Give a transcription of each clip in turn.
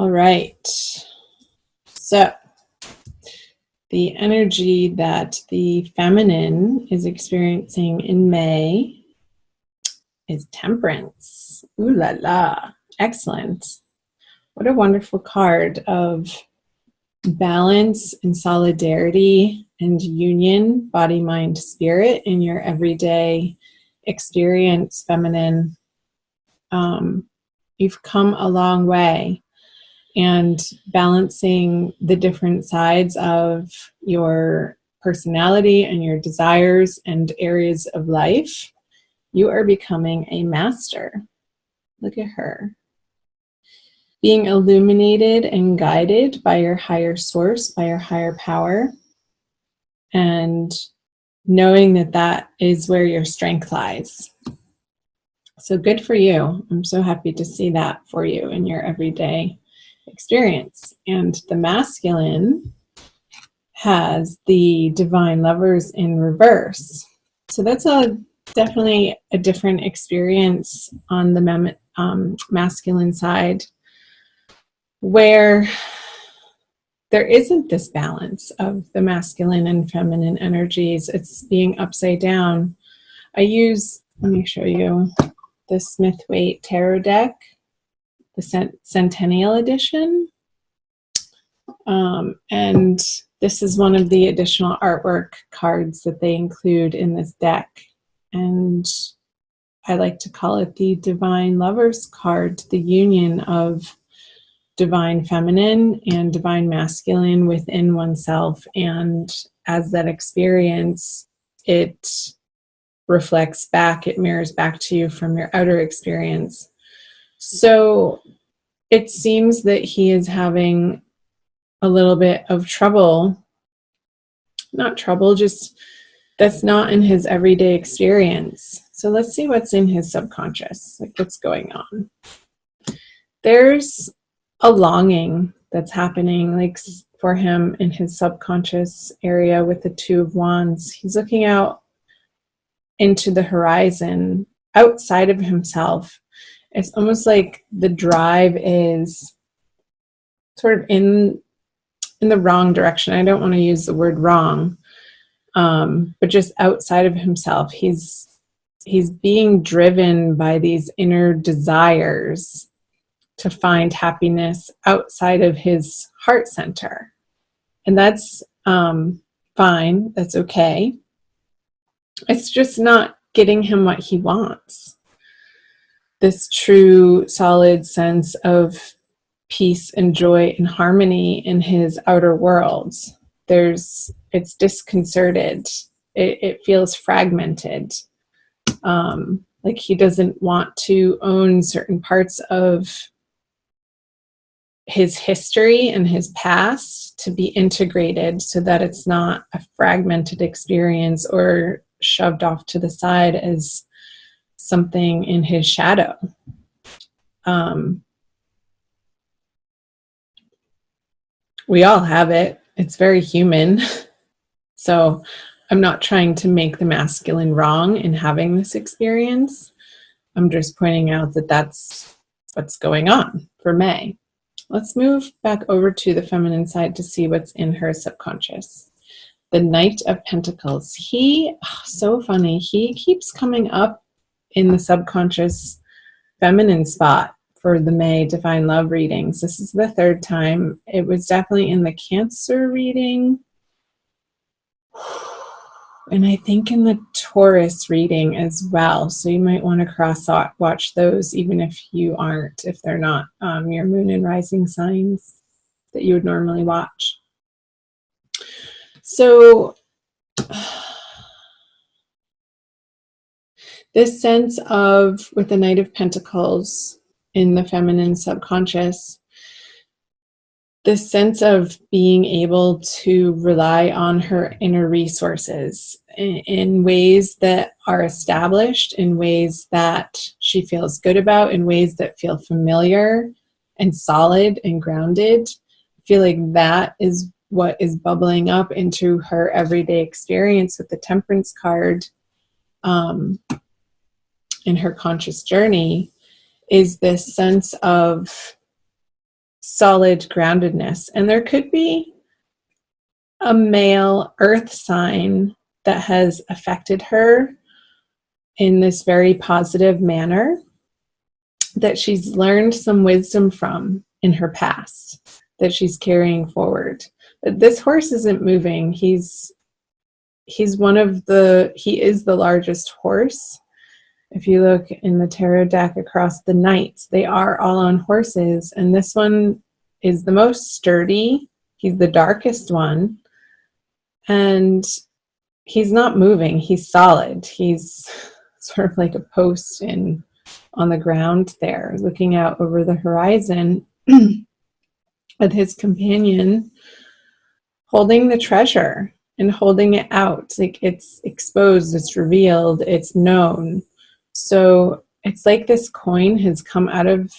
All right. So the energy that the feminine is experiencing in May is temperance. Ooh la la. Excellent. What a wonderful card of balance and solidarity and union, body, mind, spirit in your everyday experience, feminine. You've come a long way, and balancing the different sides of your personality and your desires and areas of life, you are becoming a master. Look at her. Being illuminated and guided by your higher source, by your higher power, and knowing that that is where your strength lies. So good for you. I'm so happy to see that for you in your everyday experience. And the masculine has the divine lovers in reverse. So that's definitely a different experience on the masculine side, where there isn't this balance of the masculine and feminine energies. It's being upside down. Let me show you the Smith-Waite Tarot deck, the Centennial Edition. And this is one of the additional artwork cards that they include in this deck. And I like to call it the Divine Lovers card, the union of divine feminine and divine masculine within oneself. And as that experience, it reflects back, it mirrors back to you from your outer experience. So it seems that he is having a little bit of trouble, not trouble, just that's not in his everyday experience. So let's see what's in his subconscious, like what's going on. There's a longing that's happening, like for him in his subconscious area with the Two of Wands. He's looking out into the horizon outside of himself. It's almost like the drive is sort of in the wrong direction. I don't want to use the word wrong, but just outside of himself. He's being driven by these inner desires to find happiness outside of his heart center. And that's fine. That's okay. It's just not getting him what he wants. This true, solid sense of peace and joy and harmony in his outer worlds. It's disconcerted. It feels fragmented. Like he doesn't want to own certain parts of his history and his past to be integrated so that it's not a fragmented experience or shoved off to the side as something in his shadow. We all have it. It's very human. So I'm not trying to make the masculine wrong in having this experience. I'm just pointing out that that's what's going on for May. Let's move back over to the feminine side to see what's in her subconscious. The Knight of Pentacles. So funny. He keeps coming up in the subconscious feminine spot for the May Divine Love readings. This is the third time. It was definitely in the Cancer reading, and I think in the Taurus reading as well. So you might want to cross-watch those, even if they're not your moon and rising signs that you would normally watch. So this sense of, with the Knight of Pentacles in the feminine subconscious, this sense of being able to rely on her inner resources in ways that are established, in ways that she feels good about, in ways that feel familiar and solid and grounded. I feel like that is what is bubbling up into her everyday experience with the Temperance card in her conscious journey, is this sense of solid groundedness. And there could be a male earth sign that has affected her in this very positive manner that she's learned some wisdom from in her past that she's carrying forward. But this horse isn't moving. He is the largest horse. If you look in the tarot deck across the knights, they are all on horses, and this one is the most sturdy. He's the darkest one, and he's not moving. He's solid. He's sort of like a post on the ground there, looking out over the horizon with his companion holding the treasure and holding it out. Like it's exposed, it's revealed, it's known. So it's like this coin has come out of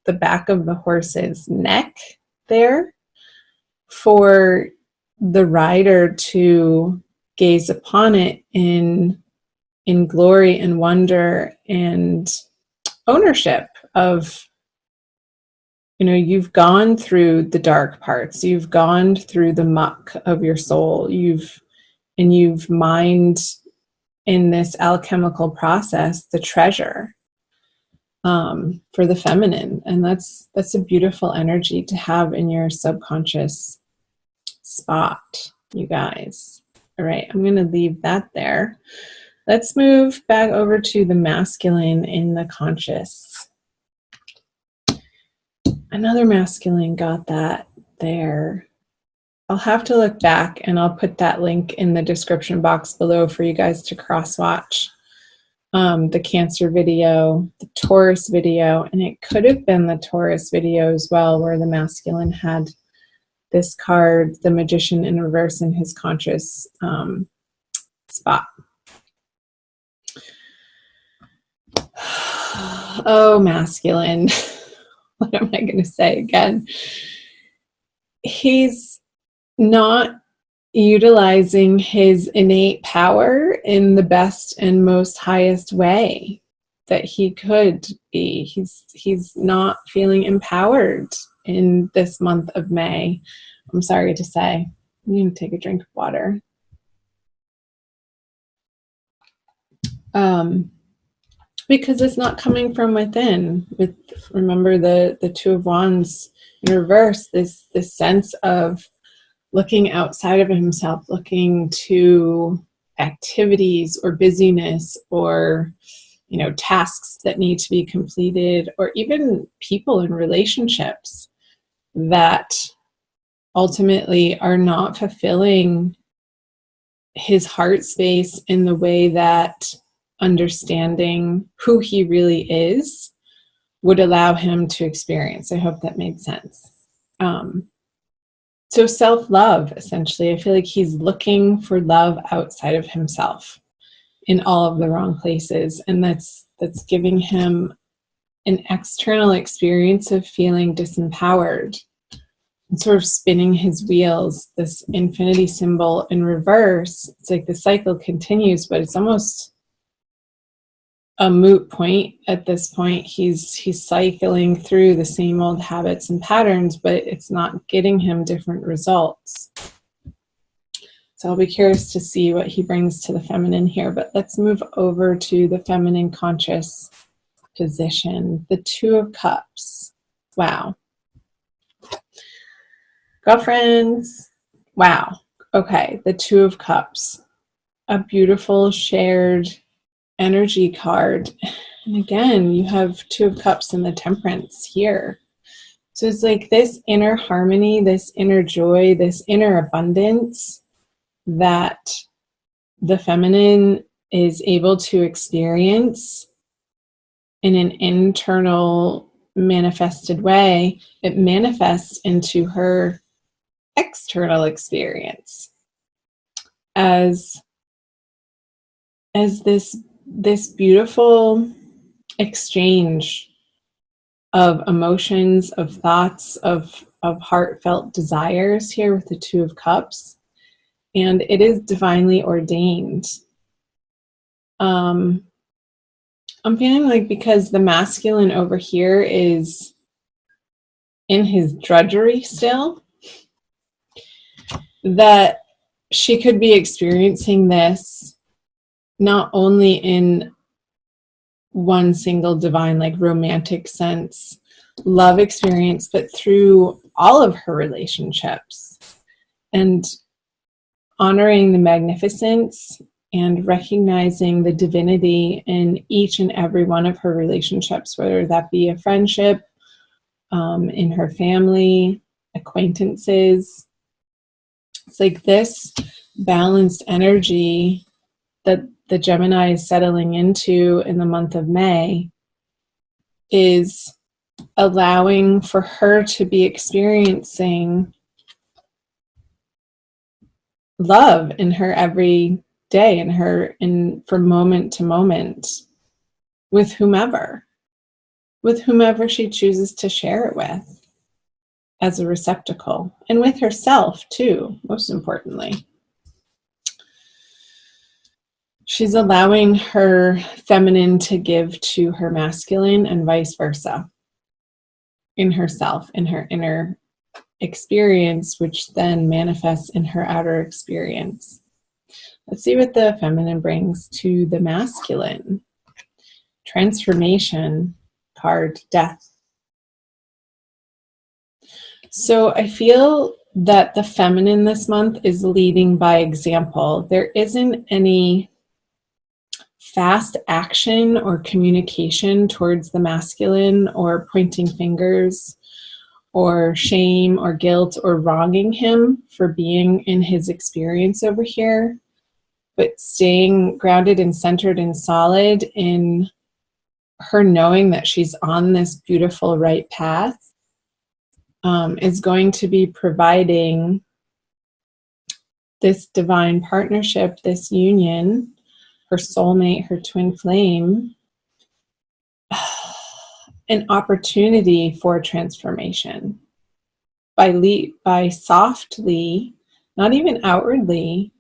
the back of the horse's neck there for the rider to gaze upon it in glory and wonder and ownership of, you've gone through the dark parts, you've gone through the muck of your soul, you've mined in this alchemical process the treasure for the feminine. And that's a beautiful energy to have in your subconscious spot, you guys. All right, I'm going to leave that there. Let's move back over to the masculine in the conscious. Another masculine got that there. I'll have to look back and I'll put that link in the description box below for you guys to cross-watch the Cancer video, the Taurus video, and it could have been the Taurus video as well, where the masculine had this card, the Magician in reverse, in his conscious spot. Oh, masculine. What am I going to say again? He's not utilizing his innate power in the best and most highest way that he could be. He's not feeling empowered in this month of May. I'm sorry to say. I'm going to take a drink of water. Because it's not coming from within. Remember the Two of Wands in reverse, this sense of looking outside of himself, looking to activities or busyness or tasks that need to be completed, or even people in relationships that ultimately are not fulfilling his heart space in the way that understanding who he really is would allow him to experience. I hope that made sense. So self-love, essentially. I feel like he's looking for love outside of himself in all of the wrong places. And that's giving him an external experience of feeling disempowered and sort of spinning his wheels. This infinity symbol in reverse, it's like the cycle continues, but it's almost a moot point at this point. He's cycling through the same old habits and patterns, but it's not getting him different results. So I'll be curious to see what he brings to the feminine here, but let's move over to the feminine conscious position. The Two of Cups. Wow. Girlfriends. Wow. Okay, the Two of Cups. A beautiful shared energy card. And again, you have Two of Cups and the Temperance here. So it's like this inner harmony, this inner joy, this inner abundance that the feminine is able to experience in an internal manifested way. It manifests into her external experience as this beautiful exchange of emotions, of thoughts, of heartfelt desires here with the Two of Cups. And it is divinely ordained. I'm feeling like because the masculine over here is in his drudgery still, that she could be experiencing this not only in one single divine, like romantic sense, love experience, but through all of her relationships, and honoring the magnificence and recognizing the divinity in each and every one of her relationships, whether that be a friendship, in her family, acquaintances. It's like this balanced energy that the Gemini is settling into in the month of May is allowing for her to be experiencing love in her every day, from moment to moment, with whomever she chooses to share it with as a receptacle, and with herself too, most importantly. She's allowing her feminine to give to her masculine and vice versa in herself, in her inner experience, which then manifests in her outer experience. Let's see what the feminine brings to the masculine. Transformation card, death. So I feel that the feminine this month is leading by example. There isn't any fast action or communication towards the masculine, or pointing fingers, or shame or guilt, or wronging him for being in his experience over here, but staying grounded and centered and solid in her knowing that she's on this beautiful right path, is going to be providing this divine partnership, this union, her soulmate, her twin flame, an opportunity for transformation by softly, not even outwardly,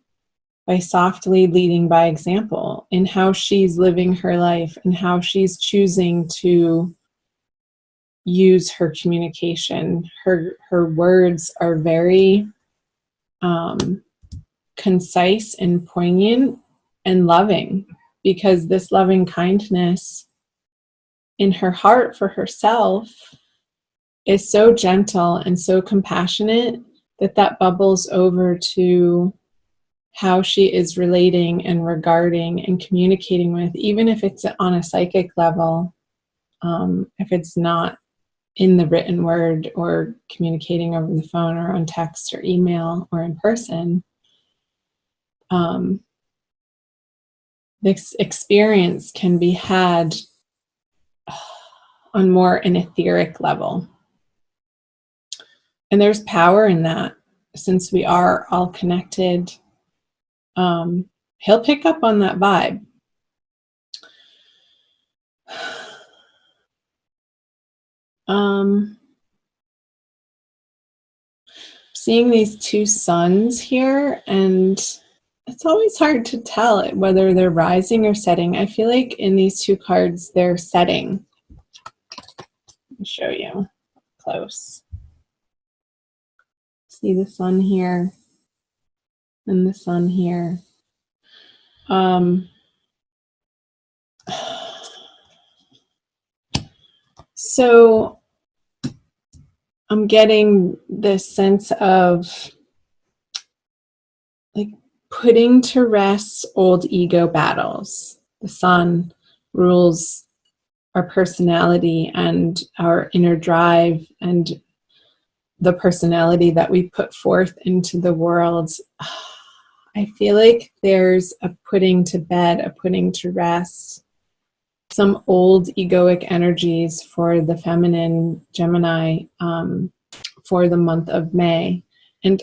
by softly leading by example in how she's living her life and how she's choosing to use her communication. Her words are very concise and poignant and loving, because this loving kindness in her heart for herself is so gentle and so compassionate that bubbles over to how she is relating and regarding and communicating with, even if it's on a psychic level, if it's not in the written word or communicating over the phone or on text or email or in person. This experience can be had on more an etheric level. And there's power in that, since we are all connected. He'll pick up on that vibe. Seeing these two suns here, and it's always hard to tell whether they're rising or setting. I feel like in these two cards, they're setting. Let me show you close. See the sun here and the sun here. So I'm getting this sense of like putting to rest old ego battles. The sun rules our personality and our inner drive and the personality that we put forth into the world. I feel like there's a putting to bed, a putting to rest, some old egoic energies for the feminine Gemini for the month of May. And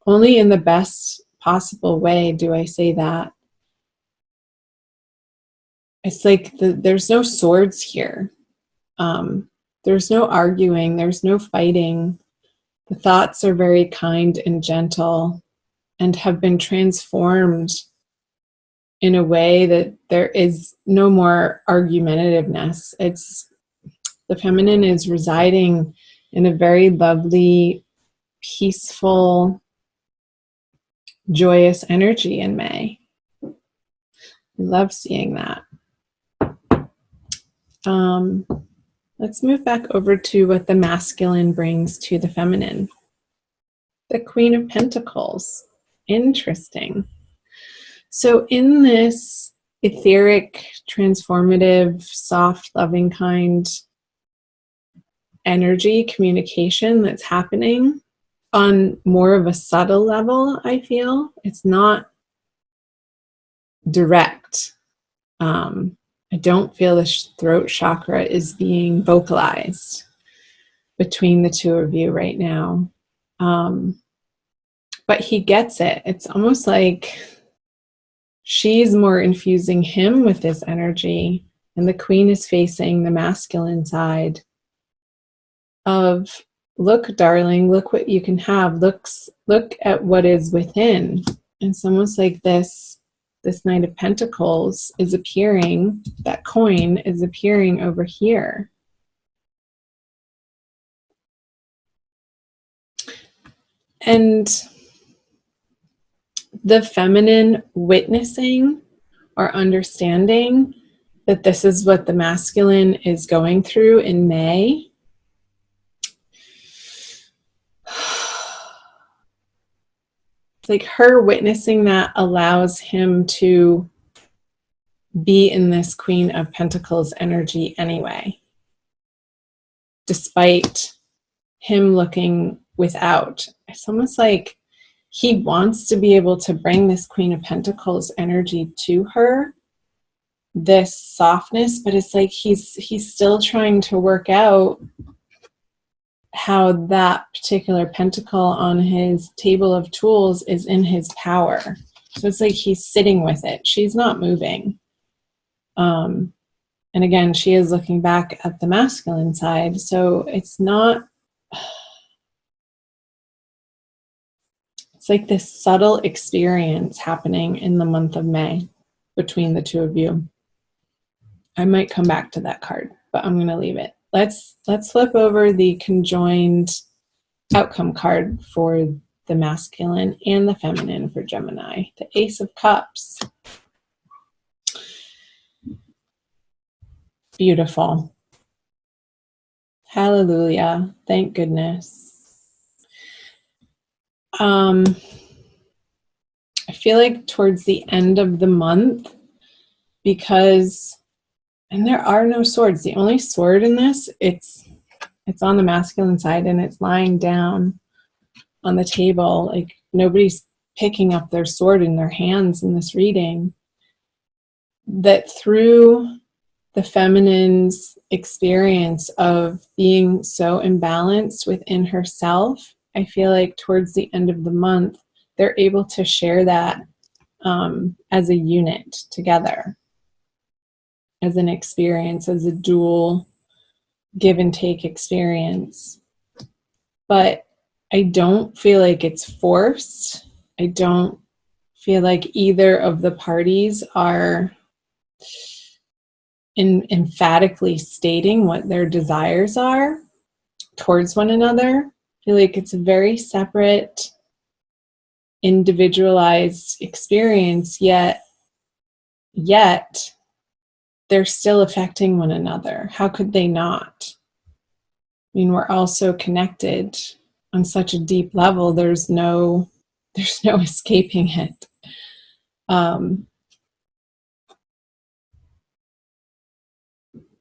only in the best possible way do I say that. It's like there's no swords here. There's no arguing. There's no fighting. The thoughts are very kind and gentle and have been transformed in a way that there is no more argumentativeness. The feminine is residing in a very lovely, peaceful, joyous energy in May. I love seeing that. Let's move back over to what the masculine brings to the feminine. The Queen of Pentacles. Interesting. So in this etheric, transformative, soft, loving kind energy communication that's happening on more of a subtle level, I feel. It's not direct. I don't feel the throat chakra is being vocalized between the two of you right now. But he gets it. It's almost like she's more infusing him with this energy, and the Queen is facing the masculine side of, look, darling, look what you can have. Look at what is within. And it's almost like this Knight of Pentacles is appearing, that coin is appearing over here. And the feminine witnessing or understanding that this is what the masculine is going through in May. It's like her witnessing that allows him to be in this Queen of Pentacles energy anyway, despite him looking without. It's almost like he wants to be able to bring this Queen of Pentacles energy to her, this softness, but it's like he's still trying to work out how that particular pentacle on his table of tools is in his power. So it's like he's sitting with it. She's not moving. And again, she is looking back at the masculine side. So it's not, it's like this subtle experience happening in the month of May between the two of you. I might come back to that card, but I'm going to leave it. Let's flip over the conjoined outcome card for the masculine and the feminine for Gemini. The Ace of Cups. Beautiful. Hallelujah. Thank goodness. I feel like towards the end of the month, because, and there are no swords. The only sword in this, it's on the masculine side and it's lying down on the table. Like nobody's picking up their sword in their hands in this reading. That through the feminine's experience of being so imbalanced within herself, I feel like towards the end of the month, they're able to share that as a unit together, as an experience, as a dual give and take experience. But I don't feel like it's forced. I don't feel like either of the parties are emphatically stating what their desires are towards one another. I feel like it's a very separate, individualized experience, yet they're still affecting one another. How could they not? I mean, we're all so connected on such a deep level. There's no escaping it.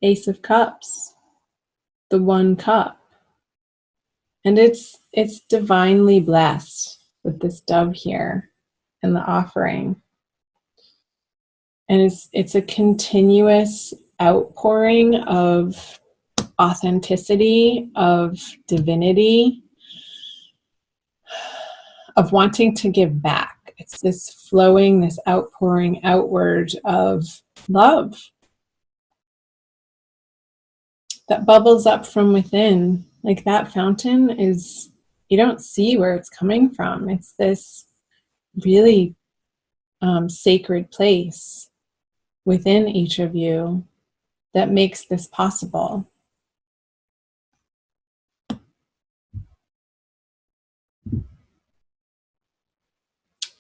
Ace of Cups, the one cup. And it's divinely blessed with this dove here and the offering. And it's a continuous outpouring of authenticity, of divinity, of wanting to give back. It's this flowing, this outpouring outward of love that bubbles up from within. Like that fountain is, you don't see where it's coming from. It's this really sacred place within each of you that makes this possible.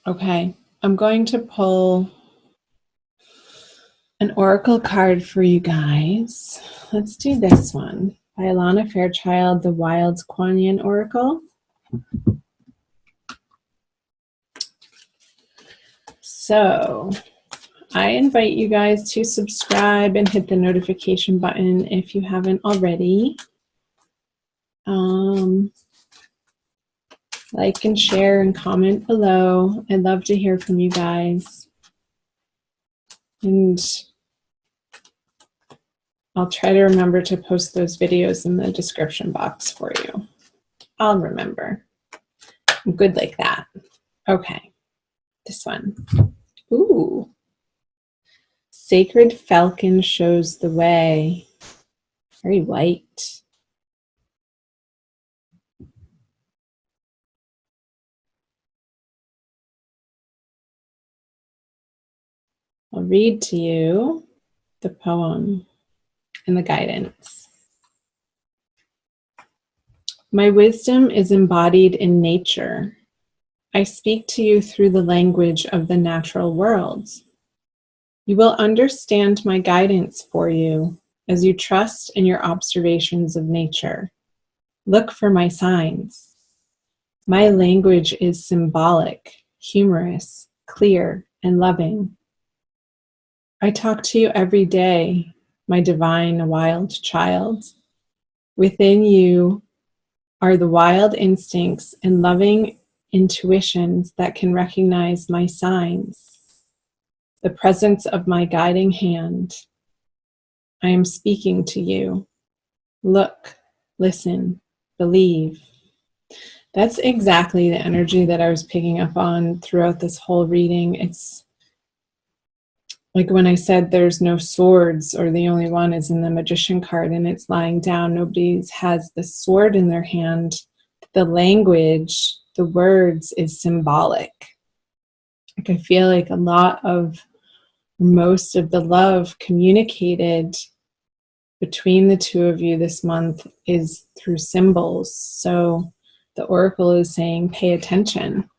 Okay, I'm going to pull an oracle card for you guys. Let's do this one by Alana Fairchild, the Wild Kuan Yin Oracle. So I invite you guys to subscribe and hit the notification button if you haven't already. Like and share and comment below. I'd love to hear from you guys. And I'll try to remember to post those videos in the description box for you. I'll remember. I'm good like that. Okay, this one. Ooh. Sacred Falcon shows the way. Very white. I'll read to you the poem and the guidance. My wisdom is embodied in nature. I speak to you through the language of the natural world. You will understand my guidance for you as you trust in your observations of nature. Look for my signs. My language is symbolic, humorous, clear, and loving. I talk to you every day, my divine wild child. Within you are the wild instincts and loving intuitions that can recognize my signs, the presence of my guiding hand. I am speaking to you. Look, listen, believe. That's exactly the energy that I was picking up on throughout this whole reading. It's like when I said there's no swords, or the only one is in the Magician card and it's lying down. Nobody has the sword in their hand. The language, the words is symbolic. Like I feel like a lot of most of the love communicated between the two of you this month is through symbols. So the oracle is saying, pay attention.